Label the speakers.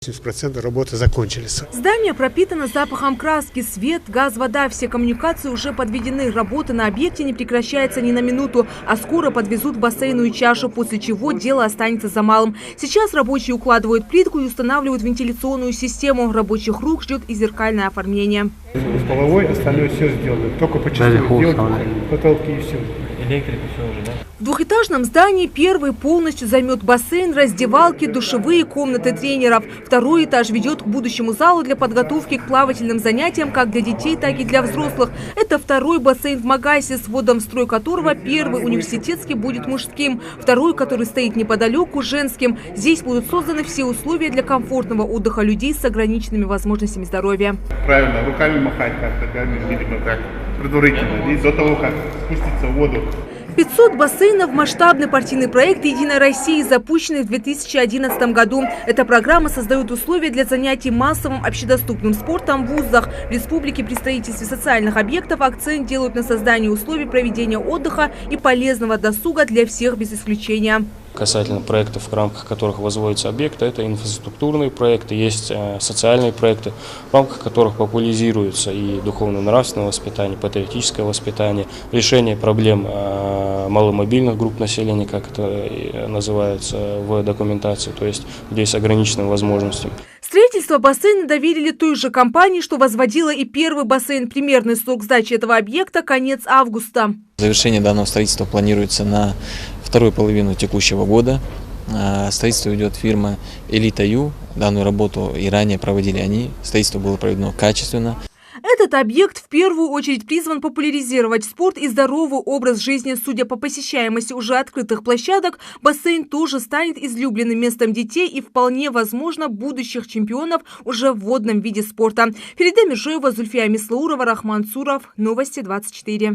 Speaker 1: 70% работы закончились.
Speaker 2: Здание пропитано запахом краски, свет, газ, вода. Все коммуникации уже подведены. Работа на объекте не прекращается ни на минуту, а скоро подвезут бассейную чашу, после чего дело останется за малым. Сейчас рабочие укладывают плитку и устанавливают вентиляционную систему. Рабочих рук ждет и зеркальное оформление.
Speaker 1: С половой остальное все сделано. Только по часу делать потолки и все.
Speaker 3: Электрика все уже, да?
Speaker 2: В двухэтажном здании первый полностью займет бассейн, раздевалки, душевые, комнаты тренеров. Второй этаж ведет к будущему залу для подготовки к плавательным занятиям как для детей, так и для взрослых. Это второй бассейн в Магасе, с вводом в строй которого первый университетский будет мужским, второй, который стоит неподалеку, женским. Здесь будут созданы все условия для комфортного отдыха людей с ограниченными возможностями здоровья.
Speaker 4: Правильно, руками махать как-то, видимо, так, предварительно, и до того, как спуститься в воду.
Speaker 2: 500 бассейнов – масштабный партийный проект «Единой России», запущенный в 2011 году. Эта программа создает условия для занятий массовым общедоступным спортом в вузах. В республике при строительстве социальных объектов акцент делают на создании условий проведения отдыха и полезного досуга для всех без исключения.
Speaker 5: Касательно проектов, в рамках которых возводятся объекты, это инфраструктурные проекты, есть социальные проекты, в рамках которых популяризируется и духовно-нравственное воспитание, патриотическое воспитание, решение проблем маломобильных групп населения, как это называется в документации, то есть людей с ограниченными возможностями.
Speaker 2: Строительство бассейна доверили той же компании, что возводила и первый бассейн. Примерный срок сдачи этого объекта – конец августа.
Speaker 6: Завершение данного строительства планируется на вторую половину текущего года. Строительство ведет фирма «Элита Ю». Данную работу и ранее проводили они. Строительство было проведено качественно.
Speaker 2: Этот объект в первую очередь призван популяризировать спорт и здоровый образ жизни. Судя по посещаемости уже открытых площадок, бассейн тоже станет излюбленным местом детей и вполне возможно будущих чемпионов уже в водном виде спорта. Ферида Межоева, Зульфия Мислаурова, Рахман Цуров. Новости 24.